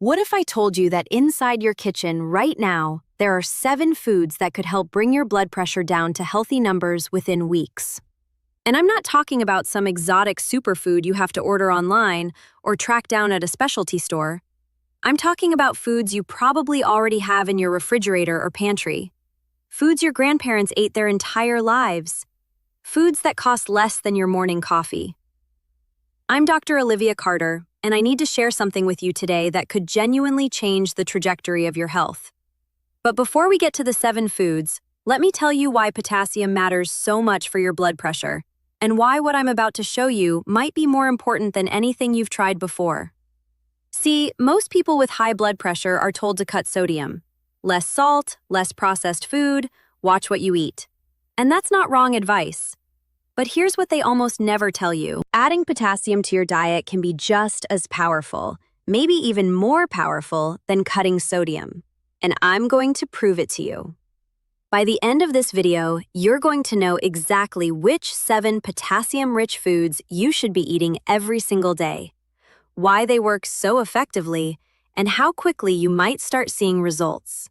What if I told you that inside your kitchen right now, there are 7 foods that could help bring your blood pressure down to healthy numbers within weeks? And I'm not talking about some exotic superfood you have to order online or track down at a specialty store. I'm talking about foods you probably already have in your refrigerator or pantry. Foods your grandparents ate their entire lives. Foods that cost less than your morning coffee. I'm Dr. Olivia Carter, and I need to share something with you today that could genuinely change the trajectory of your health. But before we get to the 7 foods, let me tell you why potassium matters so much for your blood pressure, and why what I'm about to show you might be more important than anything you've tried before. See, most people with high blood pressure are told to cut sodium. Less salt, less processed food, watch what you eat. And that's not wrong advice. But here's what they almost never tell you. Adding potassium to your diet can be just as powerful, maybe even more powerful than cutting sodium. And I'm going to prove it to you. By the end of this video, you're going to know exactly which 7 potassium-rich foods you should be eating every single day, why they work so effectively, and how quickly you might start seeing results.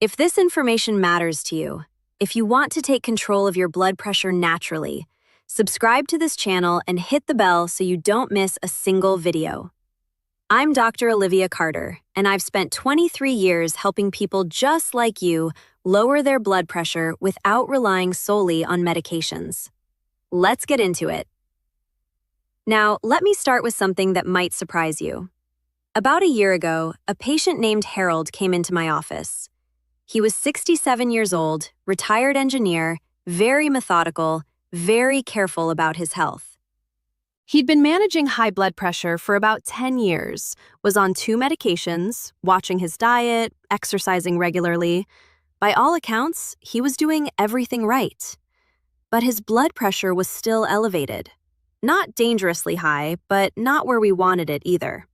If this information matters to you, if you want to take control of your blood pressure naturally, subscribe to this channel and hit the bell so you don't miss a single video. I'm Dr. Olivia Carter, and I've spent 23 years helping people just like you lower their blood pressure without relying solely on medications. Let's get into it. Now, let me start with something that might surprise you. About a year ago, a patient named Harold came into my office. He was 67 years old, retired engineer, very methodical, very careful about his health. He'd been managing high blood pressure for about 10 years, was on 2 medications, watching his diet, exercising regularly. By all accounts, he was doing everything right. But his blood pressure was still elevated. Not dangerously high, but not where we wanted it either.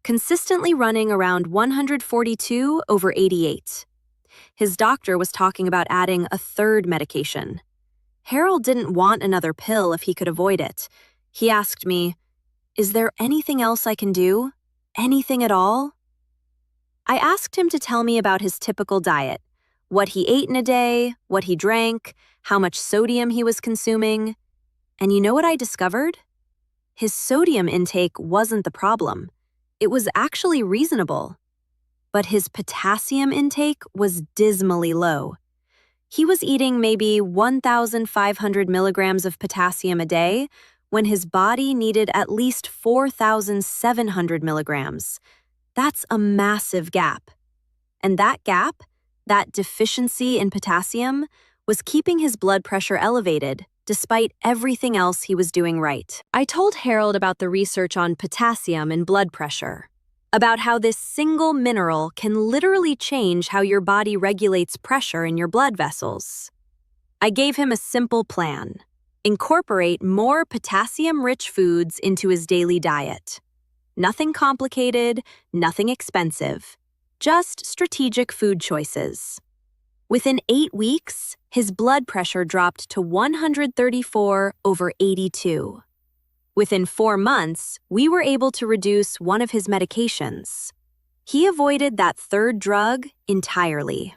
Consistently running around 142/88. His doctor was talking about adding a 3rd medication. Harold didn't want another pill if he could avoid it. He asked me, "Is there anything else I can do? Anything at all?" I asked him to tell me about his typical diet, what he ate in a day, what he drank, how much sodium he was consuming. And you know what I discovered? His sodium intake wasn't the problem. It was actually reasonable. But his potassium intake was dismally low. He was eating maybe 1,500 milligrams of potassium a day when his body needed at least 4,700 milligrams. That's a massive gap. And that gap, that deficiency in potassium, was keeping his blood pressure elevated despite everything else he was doing right. I told Harold about the research on potassium and blood pressure, about how this single mineral can literally change how your body regulates pressure in your blood vessels. I gave him a simple plan: incorporate more potassium-rich foods into his daily diet. Nothing complicated, nothing expensive, just strategic food choices. Within 8 weeks, his blood pressure dropped to 134/82. Within 4 months, we were able to reduce one of his medications. He avoided that 3rd drug entirely.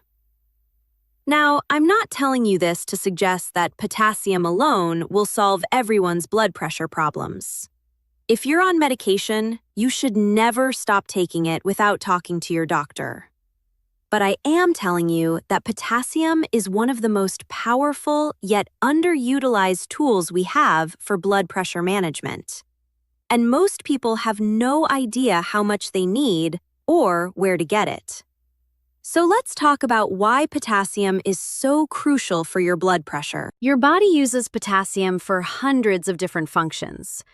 Now, I'm not telling you this to suggest that potassium alone will solve everyone's blood pressure problems. If you're on medication, you should never stop taking it without talking to your doctor. But I am telling you that potassium is one of the most powerful yet underutilized tools we have for blood pressure management. And most people have no idea how much they need or where to get it. So let's talk about why potassium is so crucial for your blood pressure. Your body uses potassium for hundreds of different functions.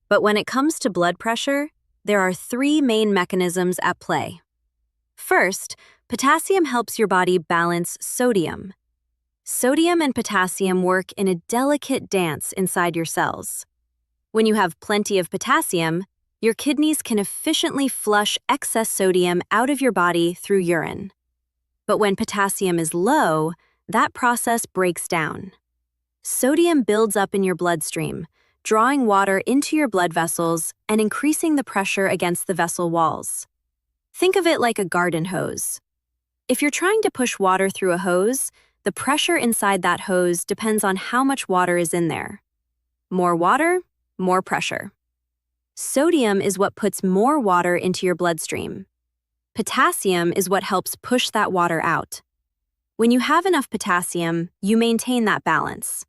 But when it comes to blood pressure, there are 3 main mechanisms at play. First, potassium helps your body balance sodium. Sodium and potassium work in a delicate dance inside your cells. When you have plenty of potassium, your kidneys can efficiently flush excess sodium out of your body through urine. But when potassium is low, that process breaks down. Sodium builds up in your bloodstream, drawing water into your blood vessels and increasing the pressure against the vessel walls. Think of it like a garden hose. If you're trying to push water through a hose, the pressure inside that hose depends on how much water is in there. More water, more pressure. Sodium is what puts more water into your bloodstream. Potassium is what helps push that water out. When you have enough potassium, you maintain that balance.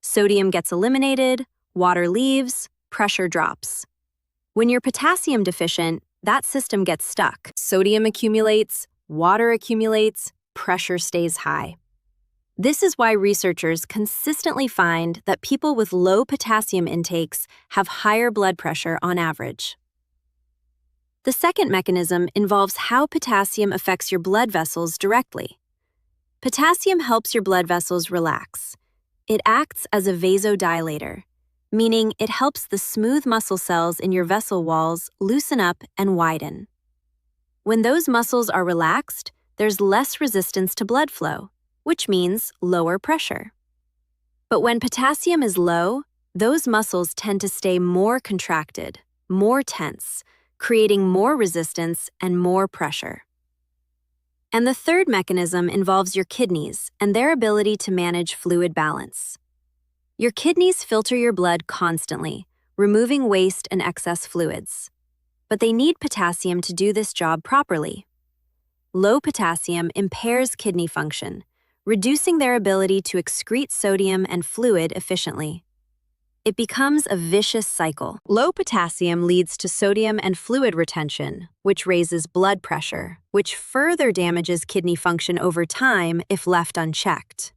Sodium gets eliminated, water leaves, pressure drops. When you're potassium deficient, that system gets stuck. Sodium accumulates, water accumulates, pressure stays high. This is why researchers consistently find that people with low potassium intakes have higher blood pressure on average. The second mechanism involves how potassium affects your blood vessels directly. Potassium helps your blood vessels relax. It acts as a vasodilator, meaning it helps the smooth muscle cells in your vessel walls loosen up and widen. When those muscles are relaxed, there's less resistance to blood flow, which means lower pressure. But when potassium is low, those muscles tend to stay more contracted, more tense, creating more resistance and more pressure. And the third mechanism involves your kidneys and their ability to manage fluid balance. Your kidneys filter your blood constantly, removing waste and excess fluids. But they need potassium to do this job properly. Low potassium impairs kidney function, reducing their ability to excrete sodium and fluid efficiently. It becomes a vicious cycle. Low potassium leads to sodium and fluid retention, which raises blood pressure, which further damages kidney function over time if left unchecked.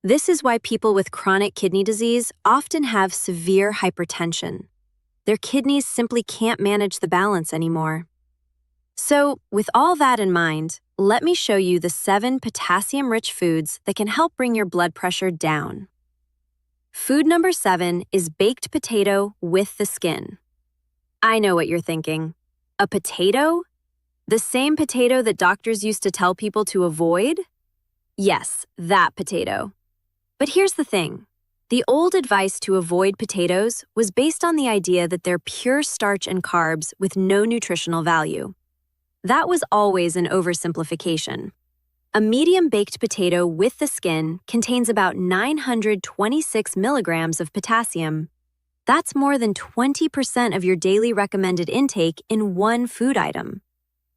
This is why people with chronic kidney disease often have severe hypertension. Their kidneys simply can't manage the balance anymore. So, with all that in mind, let me show you the 7 potassium-rich foods that can help bring your blood pressure down. Food number 7 is baked potato with the skin. I know what you're thinking. A potato? The same potato that doctors used to tell people to avoid? Yes, that potato. But here's the thing. The old advice to avoid potatoes was based on the idea that they're pure starch and carbs with no nutritional value. That was always an oversimplification. A medium-baked potato with the skin contains about 926 milligrams of potassium. That's more than 20% of your daily recommended intake in one food item.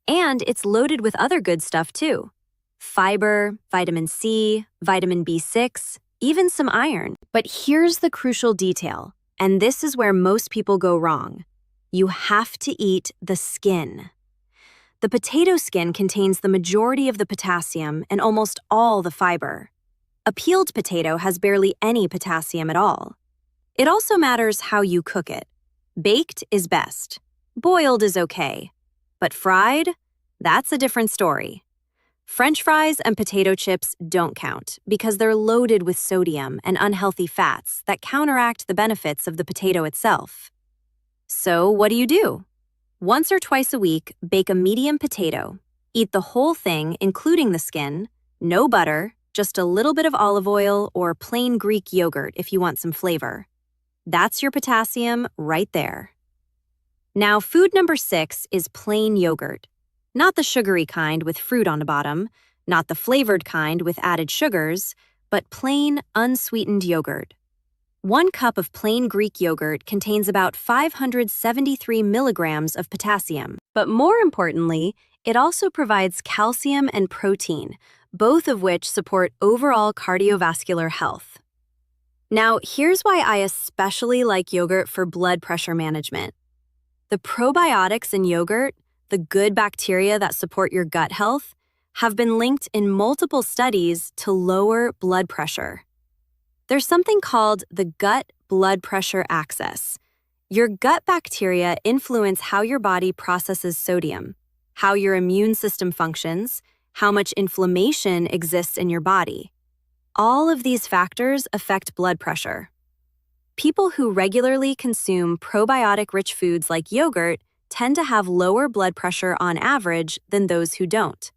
And it's loaded with other good stuff too. Fiber, vitamin C, vitamin B6, even some iron. But here's the crucial detail, and this is where most people go wrong. You have to eat the skin. The potato skin contains the majority of the potassium and almost all the fiber. A peeled potato has barely any potassium at all. It also matters how you cook it. Baked is best. Boiled is okay. But fried? That's a different story. French fries and potato chips don't count because they're loaded with sodium and unhealthy fats that counteract the benefits of the potato itself. So what do? Once or twice a week, bake a medium potato. Eat the whole thing, including the skin, no butter, just a little bit of olive oil or plain Greek yogurt if you want some flavor. That's your potassium right there. Now, food number 6 is plain yogurt. Not the sugary kind with fruit on the bottom, not the flavored kind with added sugars, but plain, unsweetened yogurt. 1 cup of plain Greek yogurt contains about 573 milligrams of potassium. But more importantly, it also provides calcium and protein, both of which support overall cardiovascular health. Now, here's why I especially like yogurt for blood pressure management. The probiotics in yogurt, the good bacteria that support your gut health, have been linked in multiple studies to lower blood pressure. There's something called the gut blood pressure axis. Your gut bacteria influence how your body processes sodium, how your immune system functions, how much inflammation exists in your body. All of these factors affect blood pressure. People who regularly consume probiotic-rich foods like yogurt tend to have lower blood pressure on average than those who don't.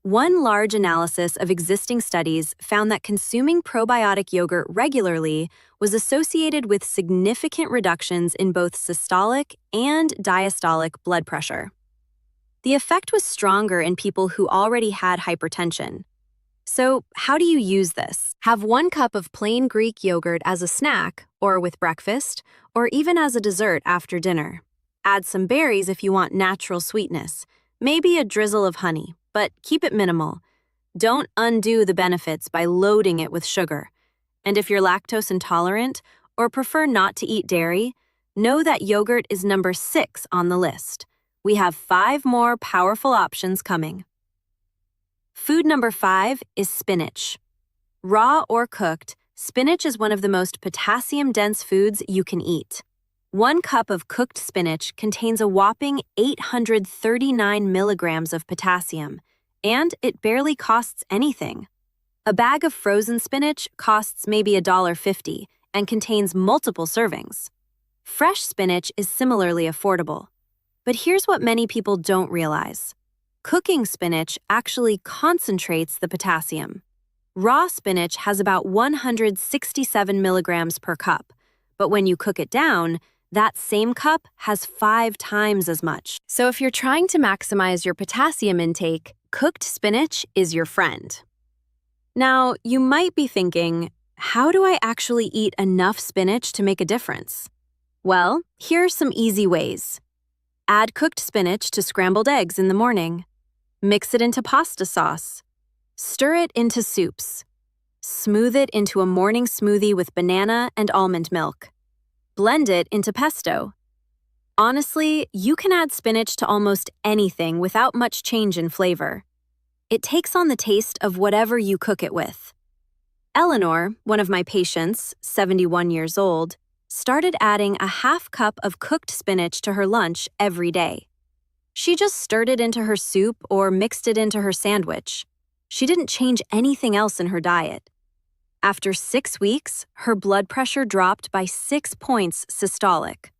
One large analysis of existing studies found that consuming probiotic yogurt regularly was associated with significant reductions in both systolic and diastolic blood pressure. The effect was stronger in people who already had hypertension. So, how do you use this? Have 1 cup of plain Greek yogurt as a snack, or with breakfast, or even as a dessert after dinner. Add some berries if you want natural sweetness, maybe a drizzle of honey, but keep it minimal. Don't undo the benefits by loading it with sugar. And if you're lactose intolerant or prefer not to eat dairy, know that yogurt is number 6 on the list. We have 5 more powerful options coming. Food number 5 is spinach. Raw or cooked, spinach is one of the most potassium-dense foods you can eat. 1 cup of cooked spinach contains a whopping 839 milligrams of potassium, and it barely costs anything. A bag of frozen spinach costs maybe $1.50 and contains multiple servings. Fresh spinach is similarly affordable. But here's what many people don't realize. Cooking spinach actually concentrates the potassium. Raw spinach has about 167 milligrams per cup, but when you cook it down, that same cup has 5 times as much. So if you're trying to maximize your potassium intake, cooked spinach is your friend. Now, you might be thinking, how do I actually eat enough spinach to make a difference? Well, here are some easy ways. Add cooked spinach to scrambled eggs in the morning. Mix it into pasta sauce. Stir it into soups. Smooth it into a morning smoothie with banana and almond milk. Blend it into pesto. Honestly, you can add spinach to almost anything without much change in flavor. It takes on the taste of whatever you cook it with. Eleanor, one of my patients, 71 years old, started adding a 1/2 cup of cooked spinach to her lunch every day. She just stirred it into her soup or mixed it into her sandwich. She didn't change anything else in her diet. After 6 weeks, her blood pressure dropped by 6 points systolic.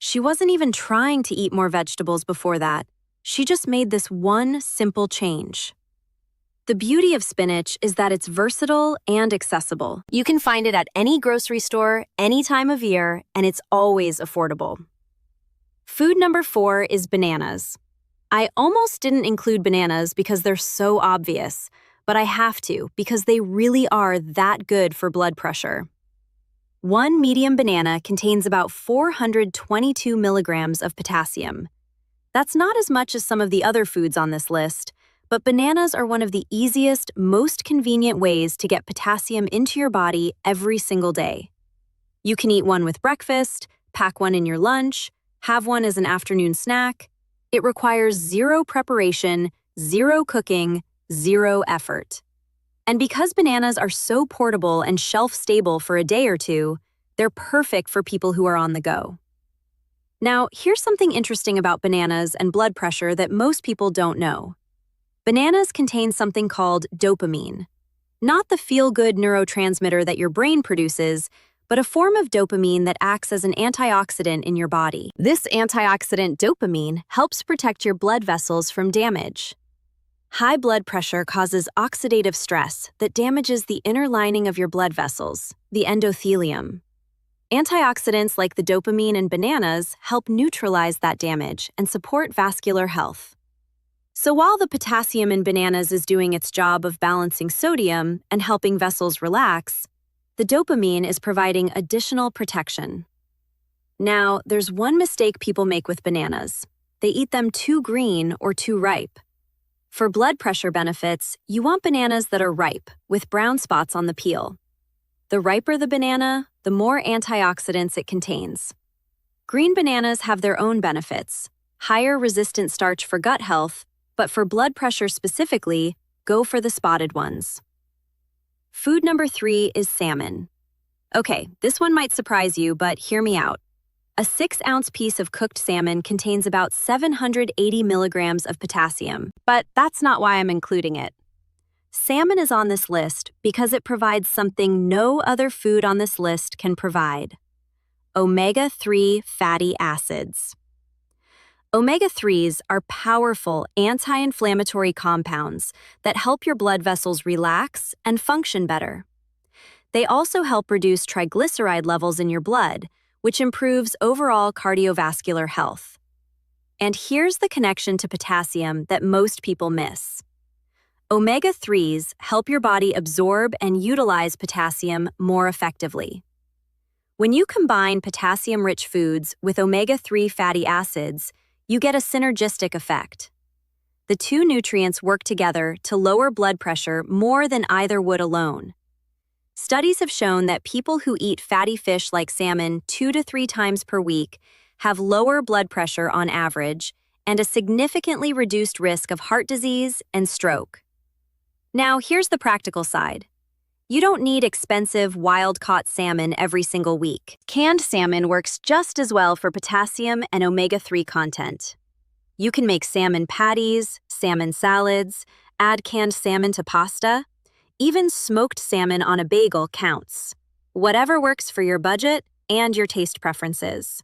She wasn't even trying to eat more vegetables before that. She just made this one simple change. The beauty of spinach is that it's versatile and accessible. You can find it at any grocery store, any time of year, and it's always affordable. Food number 4 is bananas. I almost didn't include bananas because they're so obvious, but I have to because they really are that good for blood pressure. 1 medium banana contains about 422 milligrams of potassium. That's not as much as some of the other foods on this list, but bananas are one of the easiest, most convenient ways to get potassium into your body every single day. You can eat one with breakfast, pack one in your lunch, have one as an afternoon snack. It requires 0 preparation, 0 cooking, 0 effort. And because bananas are so portable and shelf-stable for a day or two, they're perfect for people who are on the go. Now, here's something interesting about bananas and blood pressure that most people don't know. Bananas contain something called dopamine. Not the feel-good neurotransmitter that your brain produces, but a form of dopamine that acts as an antioxidant in your body. This antioxidant dopamine helps protect your blood vessels from damage. High blood pressure causes oxidative stress that damages the inner lining of your blood vessels, the endothelium. Antioxidants like the dopamine in bananas help neutralize that damage and support vascular health. So while the potassium in bananas is doing its job of balancing sodium and helping vessels relax, the dopamine is providing additional protection. Now, there's one mistake people make with bananas. They eat them too green or too ripe. For blood pressure benefits, you want bananas that are ripe, with brown spots on the peel. The riper the banana, the more antioxidants it contains. Green bananas have their own benefits, higher resistant starch for gut health, but for blood pressure specifically, go for the spotted ones. Food number 3 is salmon. Okay, this one might surprise you, but hear me out. A 6-ounce piece of cooked salmon contains about 780 milligrams of potassium, but that's not why I'm including it. Salmon is on this list because it provides something no other food on this list can provide: omega-3 fatty acids. Omega-3s are powerful anti-inflammatory compounds that help your blood vessels relax and function better. They also help reduce triglyceride levels in your blood, which improves overall cardiovascular health. And here's the connection to potassium that most people miss. Omega-3s help your body absorb and utilize potassium more effectively. When you combine potassium-rich foods with omega-3 fatty acids, you get a synergistic effect. The two nutrients work together to lower blood pressure more than either would alone. Studies have shown that people who eat fatty fish like salmon 2 to 3 times per week have lower blood pressure on average and a significantly reduced risk of heart disease and stroke. Now, here's the practical side. You don't need expensive, wild-caught salmon every single week. Canned salmon works just as well for potassium and omega-3 content. You can make salmon patties, salmon salads, add canned salmon to pasta. Even smoked salmon on a bagel counts. Whatever works for your budget and your taste preferences.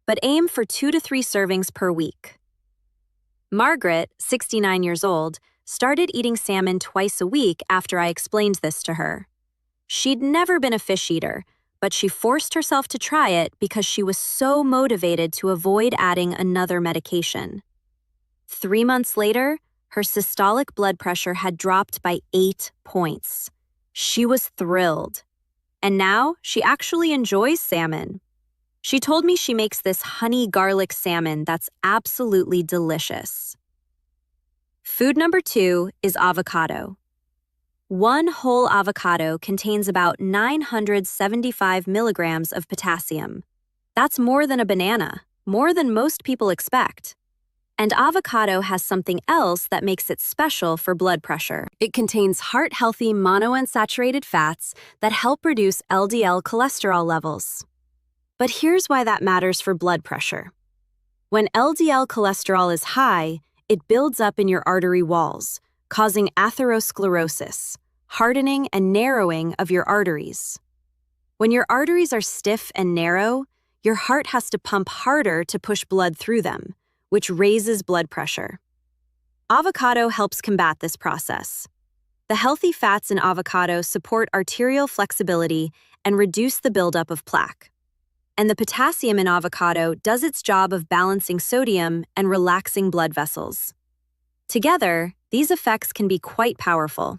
But aim for 2 to 3 servings per week. Margaret, 69 years old, started eating salmon twice a week after I explained this to her. She'd never been a fish eater, but she forced herself to try it because she was so motivated to avoid adding another medication. 3 months later, her systolic blood pressure had dropped by 8 points. She was thrilled. And now she actually enjoys salmon. She told me she makes this honey garlic salmon that's absolutely delicious. Food number 2 is avocado. One whole avocado contains about 975 milligrams of potassium. That's more than a banana, more than most people expect. And avocado has something else that makes it special for blood pressure. It contains heart-healthy monounsaturated fats that help reduce LDL cholesterol levels. But here's why that matters for blood pressure. When LDL cholesterol is high, it builds up in your artery walls, causing atherosclerosis, hardening and narrowing of your arteries. When your arteries are stiff and narrow, your heart has to pump harder to push blood through them, which raises blood pressure. Avocado helps combat this process. The healthy fats in avocado support arterial flexibility and reduce the buildup of plaque. And the potassium in avocado does its job of balancing sodium and relaxing blood vessels. Together, these effects can be quite powerful.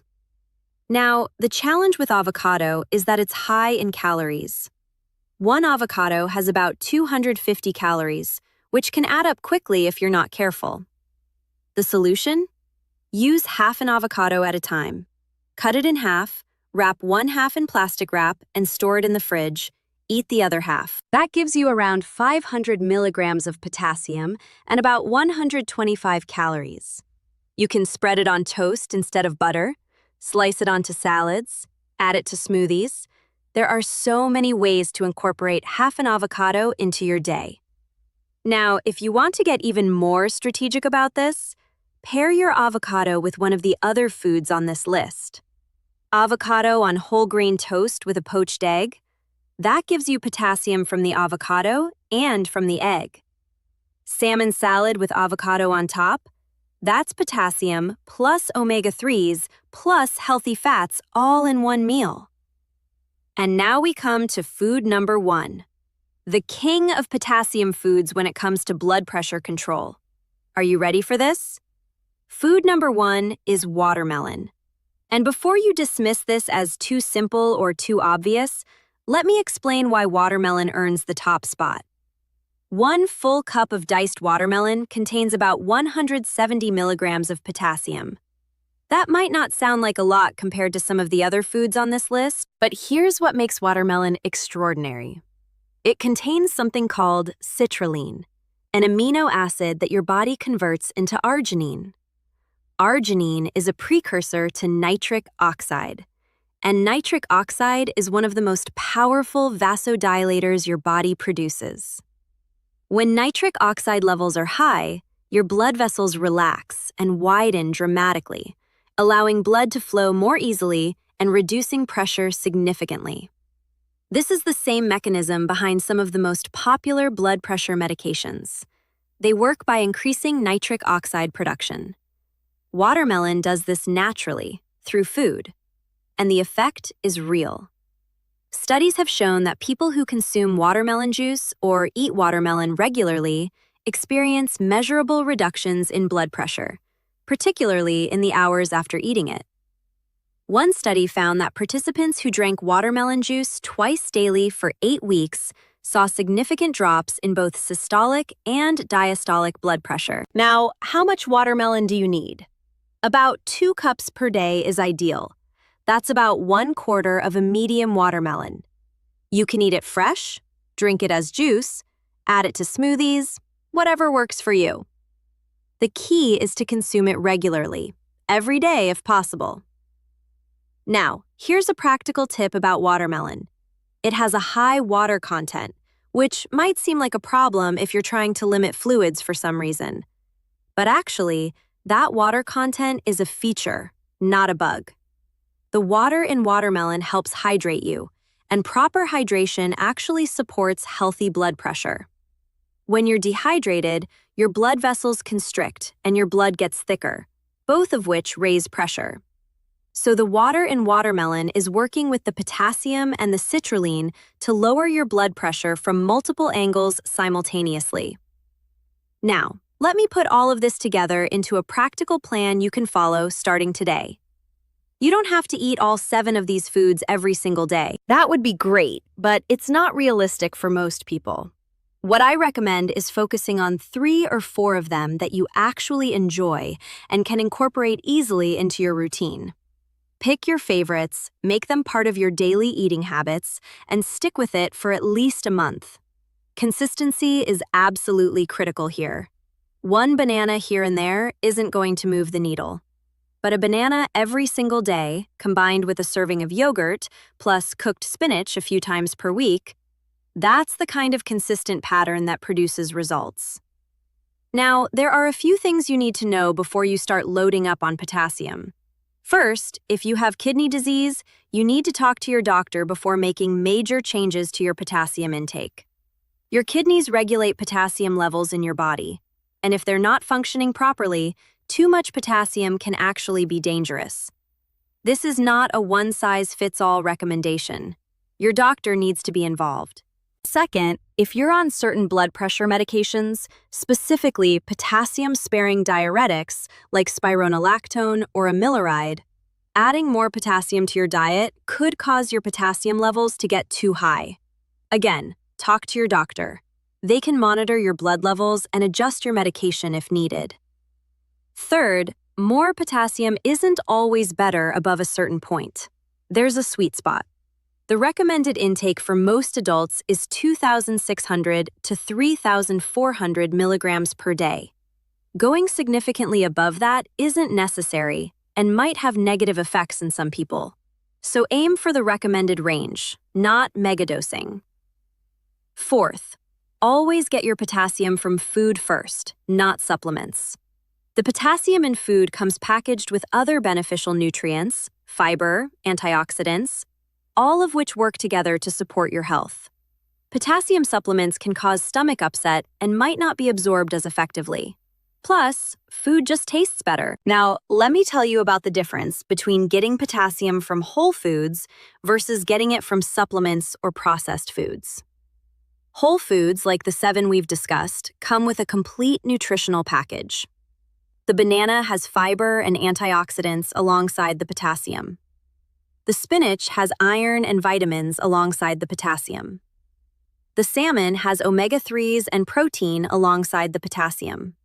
Now, the challenge with avocado is that it's high in calories. One avocado has about 250 calories, which can add up quickly if you're not careful. The solution? Use half an avocado at a time. Cut it in half, wrap one half in plastic wrap, and store it in the fridge. Eat the other half. That gives you around 500 milligrams of potassium and about 125 calories. You can spread it on toast instead of butter, slice it onto salads, add it to smoothies. There are so many ways to incorporate half an avocado into your day. Now, if you want to get even more strategic about this, pair your avocado with one of the other foods on this list. Avocado on whole grain toast with a poached egg. That gives you potassium from the avocado and from the egg. Salmon salad with avocado on top. That's potassium plus omega-3s plus healthy fats all in one meal. And now we come to food number 1. The king of potassium foods when it comes to blood pressure control. Are you ready for this? Food number 1 is watermelon. And before you dismiss this as too simple or too obvious, let me explain why watermelon earns the top spot. 1 full cup of diced watermelon contains about 170 milligrams of potassium. That might not sound like a lot compared to some of the other foods on this list, but here's what makes watermelon extraordinary. It contains something called citrulline, an amino acid that your body converts into arginine. Arginine is a precursor to nitric oxide, and nitric oxide is one of the most powerful vasodilators your body produces. When nitric oxide levels are high, your blood vessels relax and widen dramatically, allowing blood to flow more easily and reducing pressure significantly. This is the same mechanism behind some of the most popular blood pressure medications. They work by increasing nitric oxide production. Watermelon does this naturally, through food, and the effect is real. Studies have shown that people who consume watermelon juice or eat watermelon regularly experience measurable reductions in blood pressure, particularly in the hours after eating it. One study found that participants who drank watermelon juice twice daily for 8 weeks saw significant drops in both systolic and diastolic blood pressure. Now, how much watermelon do you need? About 2 cups per day is ideal. That's about 1/4 of a medium watermelon. You can eat it fresh, drink it as juice, add it to smoothies, whatever works for you. The key is to consume it regularly, every day if possible. Now, here's a practical tip about watermelon. It has a high water content, which might seem like a problem if you're trying to limit fluids for some reason. But actually, that water content is a feature, not a bug. The water in watermelon helps hydrate you, and proper hydration actually supports healthy blood pressure. When you're dehydrated, your blood vessels constrict and your blood gets thicker, both of which raise pressure. So the water in watermelon is working with the potassium and the citrulline to lower your blood pressure from multiple angles simultaneously. Now, let me put all of this together into a practical plan you can follow starting today. You don't have to eat all 7 of these foods every single day. That would be great, but it's not realistic for most people. What I recommend is focusing on 3 or 4 of them that you actually enjoy and can incorporate easily into your routine. Pick your favorites, make them part of your daily eating habits, and stick with it for at least a month. Consistency is absolutely critical here. 1 banana here and there isn't going to move the needle. But a banana every single day, combined with a serving of yogurt, plus cooked spinach a few times per week, that's the kind of consistent pattern that produces results. Now, there are a few things you need to know before you start loading up on potassium. First, if you have kidney disease, you need to talk to your doctor before making major changes to your potassium intake. Your kidneys regulate potassium levels in your body, and if they're not functioning properly, too much potassium can actually be dangerous. This is not a one-size-fits-all recommendation. Your doctor needs to be involved. Second, if you're on certain blood pressure medications, specifically potassium-sparing diuretics like spironolactone or amiloride, adding more potassium to your diet could cause your potassium levels to get too high. Again, talk to your doctor. They can monitor your blood levels and adjust your medication if needed. Third, more potassium isn't always better above a certain point. There's a sweet spot. The recommended intake for most adults is 2,600 to 3,400 milligrams per day. Going significantly above that isn't necessary and might have negative effects in some people. So aim for the recommended range, not megadosing. Fourth, always get your potassium from food first, not supplements. The potassium in food comes packaged with other beneficial nutrients, fiber, antioxidants, all of which work together to support your health. Potassium supplements can cause stomach upset and might not be absorbed as effectively. Plus, food just tastes better. Now, let me tell you about the difference between getting potassium from whole foods versus getting it from supplements or processed foods. Whole foods, like the 7 we've discussed, come with a complete nutritional package. The banana has fiber and antioxidants alongside the potassium. The spinach has iron and vitamins alongside the potassium. The salmon has omega-3s and protein alongside the potassium.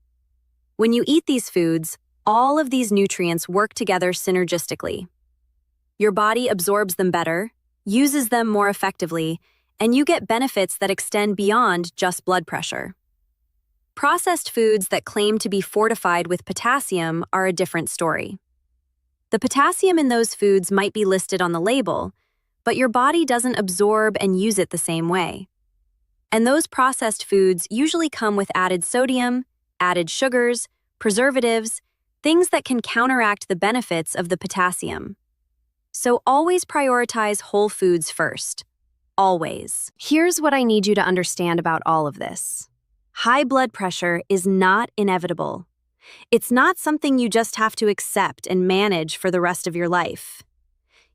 When you eat these foods, all of these nutrients work together synergistically. Your body absorbs them better, uses them more effectively, and you get benefits that extend beyond just blood pressure. Processed foods that claim to be fortified with potassium are a different story. The potassium in those foods might be listed on the label, but your body doesn't absorb and use it the same way. And those processed foods usually come with added sodium, added sugars, preservatives, things that can counteract the benefits of the potassium. So always prioritize whole foods first. Always. Here's what I need you to understand about all of this. High blood pressure is not inevitable. It's not something you just have to accept and manage for the rest of your life.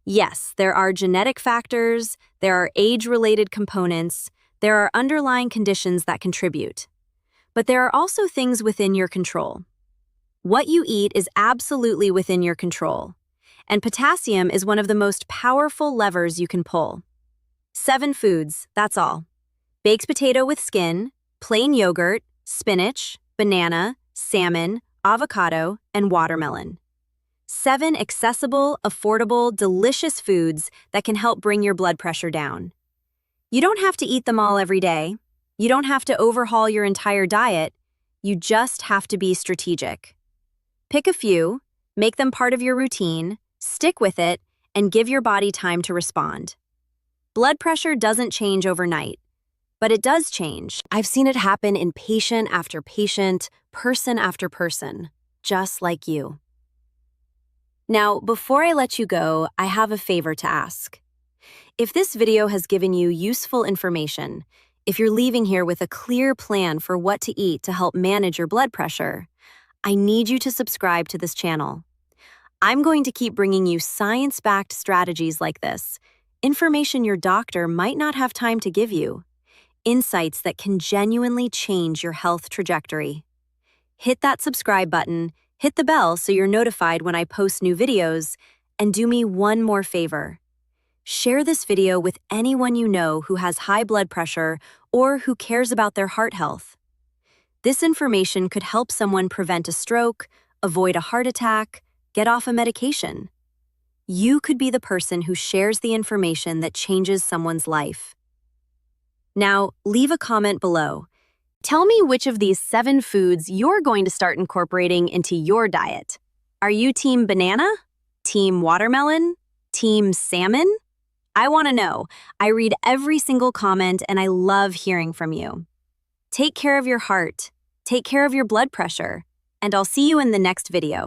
Yes, there are genetic factors, there are age-related components, there are underlying conditions that contribute. But there are also things within your control. What you eat is absolutely within your control, and potassium is one of the most powerful levers you can pull. 7 foods, that's all. Baked potato with skin, plain yogurt, spinach, banana, salmon, avocado, and watermelon. 7 accessible, affordable, delicious foods that can help bring your blood pressure down. You don't have to eat them all every day. You don't have to overhaul your entire diet. You just have to be strategic. Pick a few, make them part of your routine, stick with it, and give your body time to respond. Blood pressure doesn't change overnight, but it does change. I've seen it happen in patient after patient, person after person, just like you. Now, before I let you go, I have a favor to ask. If this video has given you useful information, if you're leaving here with a clear plan for what to eat to help manage your blood pressure, I need you to subscribe to this channel. I'm going to keep bringing you science-backed strategies like this, information your doctor might not have time to give you, insights that can genuinely change your health trajectory. Hit that subscribe button, hit the bell so you're notified when I post new videos, and do me one more favor. Share this video with anyone you know who has high blood pressure or who cares about their heart health. This information could help someone prevent a stroke, avoid a heart attack, get off a medication. You could be the person who shares the information that changes someone's life. Now, leave a comment below. Tell me which of these 7 foods you're going to start incorporating into your diet. Are you team banana? Team watermelon? Team salmon? I want to know. I read every single comment and I love hearing from you. Take care of your heart, take care of your blood pressure, and I'll see you in the next video.